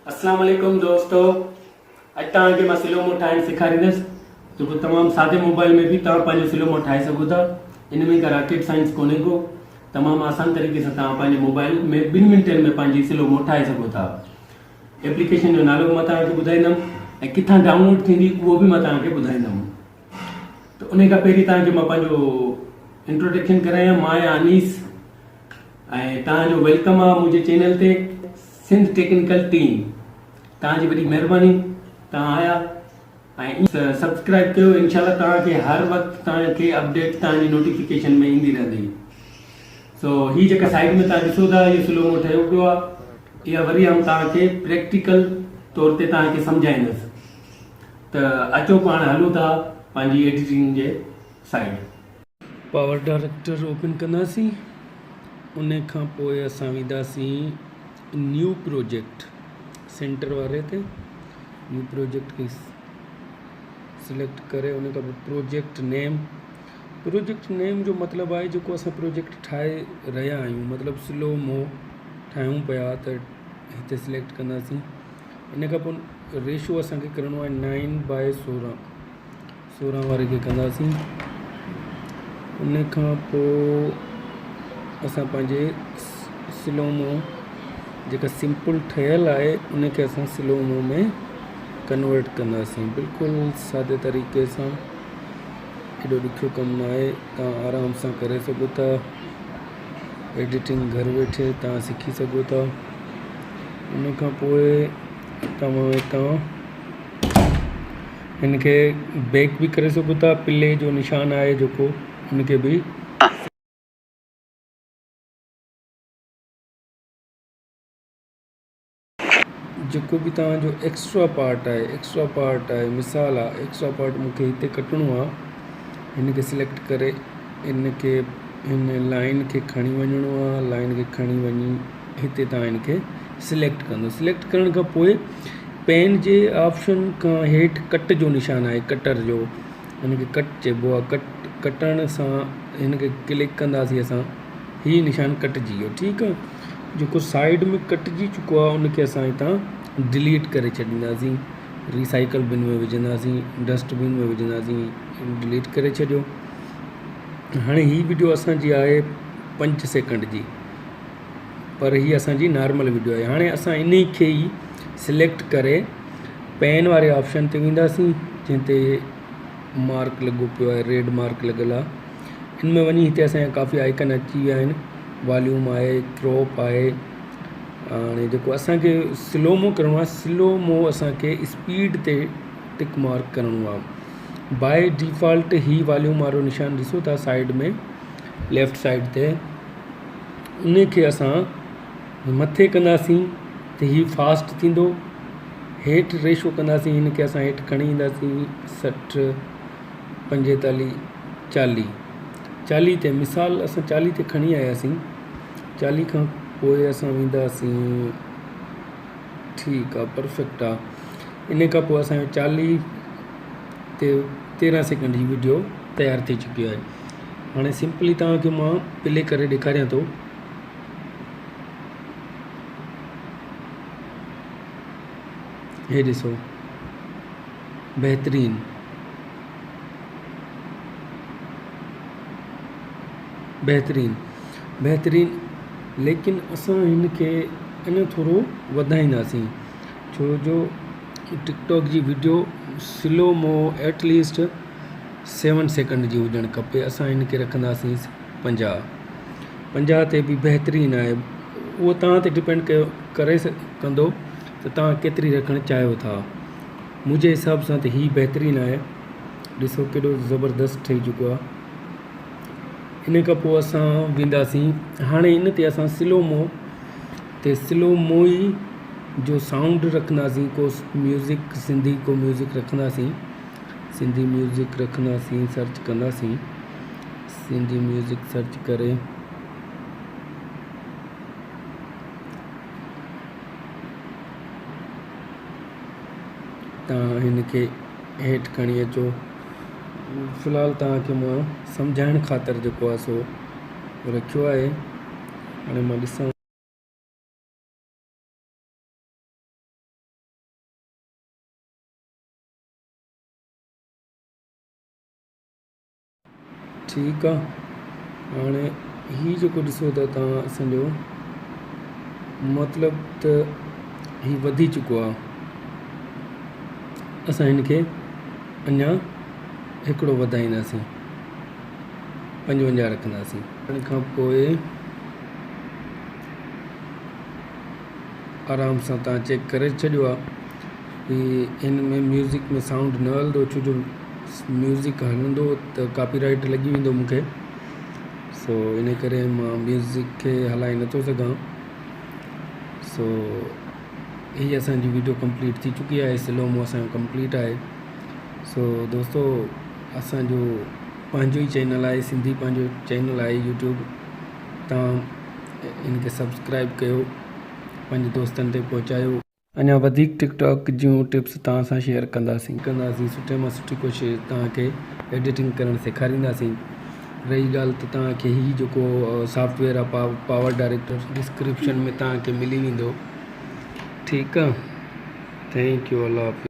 अस्सलाम वालेकुम दोस्तों, अॼु तव्हांखे मां सिलोमो ठाहिणु सेखारींदुसि जेको तमामु सादे मोबाइल में भी तव्हां पंहिंजो सिलोमो ठाहे सघो था। इन में का रॉकेट साइंस कोन्हे को, तमामु आसान तरीक़े सां तव्हां पंहिंजे मोबाइल में 2 मिंटनि में पंहिंजी सिलोमो ठाहे सघो था। एप्लीकेशन जो नालो मां तव्हांखे ॿुधाईंदुमि ऐं किथां डाउनलोड थींदी उहो बि मां तव्हांखे ॿुधाईंदुमि। त उन खां पहिरीं तव्हांखे मां पंहिंजो इंट्रोडक्शन करायां। मां आहियां अनीस ऐं तव्हांजो वेलकम आहे मुंहिंजे चैनल ते सिंध टेक्निकल टीम। तव्हांजी वॾी महिरबानी, तव्हां आया ऐं सब्सक्राइब कयो। इंशाल्लाह तव्हांखे हर वक़्तु तव्हांखे अपडेट तव्हांजी नोटिफिकेशन में ईंदी रहंदी। सो हीअ जेका साइड में तव्हां ॾिसो था इहो सिलोमो ठहियो पियो आहे। इहा वरी आउं तव्हांखे प्रैक्टिकल तौर ते तव्हांखे सम्झाईंदुसि। त अचो पाण हलूं था पंहिंजी एडिटिंग जे साइड। पावर डायरेक्टर ओपन कंदासीं। उन खां पोइ असां वेंदासीं न्यू प्रोजेक्ट सेंटर वारे ते। न्यू प्रोजेक्ट खे सिलेक्ट करे उन खां पोइ प्रोजेक्ट नेम जो मतिलबु आहे जेको असां प्रोजेक्ट ठाहे रहिया आहियूं, मतिलबु सिलोमो ठाहियूं पिया त हिते सिलेक्ट कंदासीं। इन खां पोइ रेशो असांखे करिणो आहे 9:16 वारे खे कंदासीं। उन खां पोइ असां पंहिंजे सिलोमो जेका सिंपल ठहियलु आहे उनखे असां सिलोमो में कन्वर्ट कंदासीं बिल्कुलु सादे तरीक़े सां। एॾो ॾुखियो कमु न आहे, तव्हां आराम सां करे सघो था। एडिटिंग घर वेठे तव्हां सिखी सघो था। उन खां पोइ तव्हां हितां हिनखे बैक बि करे सघो था। प्ले जो निशान आहे जेको उनखे बि जेको बि तव्हांजो एक्स्ट्रा पार्ट आहे, मिसाल आहे एक्स्ट्रा पार्ट मूंखे हिते कटिणो आहे। हिनखे सिलेक्ट करे हिनखे हिन लाइन खे खणी वञिणो आहे। लाइन खे खणी वञी हिते तव्हां हिनखे सिलेक्ट कंदो। सिलेक्ट करण खां पोइ पेन जे ऑप्शन खां हेठि कट जो निशान आहे, कटर जो, हिनखे कट चइबो आहे। कटण सां हिनखे क्लिक कंदासीं असां, हीअ निशान कटिजी वियो। ठीकु आहे, जेको साइड में कटिजी चुको आहे उनखे असां हितां डिलीट करे छॾींदासीं। रिसाइकल बिन में विझंदासीं, डस्टबिन में विझंदासीं। डिलीट करे छॾियो। हाणे हीअ वीडियो असांजी आहे 5 सेकंड जी, पर हीअ असांजी नॉर्मल वीडियो आहे। हाणे असां इन खे ई सिलेक्ट करे पेन वारे ऑप्शन ते वेंदासीं जंहिं ते मार्क लॻो पियो आहे, रेड मार्क लॻियलु आहे। इन में वञी हिते असांजा काफ़ी आइकन अची विया आहिनि। वॉल्यूम आहे, क्रॉप आहे। हाणे जेको असांखे स्लोमो करिणो आहे, स्लोमो असांखे स्पीड ते टिक मार्क करिणो आहे। बाय डिफ़ॉल्ट ही वॉल्यूम वारो निशान ॾिसो था साइड में लेफ़्ट साइड ते, उनखे असां मथे कंदासीं त हीउ फास्ट थींदो। हेठि रेशो कंदासीं, हिनखे असां हेठि खणी ईंदासीं 60, 45, 40 ते। मिसाल असां 40 ते खणी आयासीं। 40 खां पोइ असां वेंदासीं, ठीकु आहे, परफेक्ट आहे। इन खां पोइ असांजो 40 ते 13 सेकंड जी वीडियो तयारु थी चुकी आहे। हाणे सिंपली तव्हांखे मां प्ले करे ॾेखारियां थो। हे ॾिसो, बहितरीन। लेकिन असां हिनखे अञा थोरो वधाईंदासीं, छो जो टिकटॉक जी वीडियो स्लोमो एटलीस्ट 7 सेकंड जी हुजणु खपे। असां हिनखे रखंदासीं 50 ते बि बहितरीनु आहे। उहो तव्हां ते डिपेंड करे कंदो त तव्हां केतिरी रखणु चाहियो था। मुंहिंजे हिसाब सां त हीअ बहितरीनु आहे। ॾिसो केॾो ज़बरदस्त ठही चुको आहे। इन खां पोइ असां वेंदासीं, हाणे इन ते असां स्लोमो ई जो साउंड रखंदासीं। को म्यूज़िक, सिंधी को म्यूज़िक रखंदासीं। सिंधी म्यूज़िक रखंदासीं, सर्च कंदासीं। सिंधी म्यूज़िक सर्च करे तव्हां हिनखे हेठि खणी अचो। फ़िलहाल तव्हांखे मां सम्झाइण ख़ातिर जेको आहे सो रखियो आहे। हाणे मां ॾिसां ठीक है। हाणे ही जेको ॾिसो था तव्हां असांजो मतिलबु त ही वधी चुको आहे। असां हिनखे अञा हिकिड़ो वधाईंदासीं, 55 रखंदासीं। हिन खां पोइ आराम सां तव्हां चेक करे छॾियो आहे कि हिन में म्यूज़िक में साउंड न हलंदो, छो जो म्यूज़िक हलंदो त कॉपीराइट लॻी वेंदो मूंखे। सो इन करे मां म्यूज़िक खे हलाए नथो सघां। सो ही असांजी वीडियो कंप्लीट थी चुकी आहे, स्लो मो असांजो कंप्लीट आहे। सो दोस्तो असांजो पंहिंजो ई चैनल आहे, सिंधी पंहिंजो चैनल आहे यूट्यूब। तव्हां इनखे सब्सक्राइब कयो, पंहिंजे दोस्तनि ते पहुचायो। अञा वधीक टिकटॉक जूं टिप्स तव्हां सां शेयर कंदासीं सुठे मां सुठी कोशिशि तव्हांखे एडिटिंग करणु सेखारींदासीं। रही ॻाल्हि त तव्हांखे ही जेको सॉफ्टवेयर आहे पावर डायरेक्टर, डिस्क्रिप्शन में तव्हांखे मिली वेंदो। ठीकु आहे, थैंक यू, अल्लाह हाफ़िज़।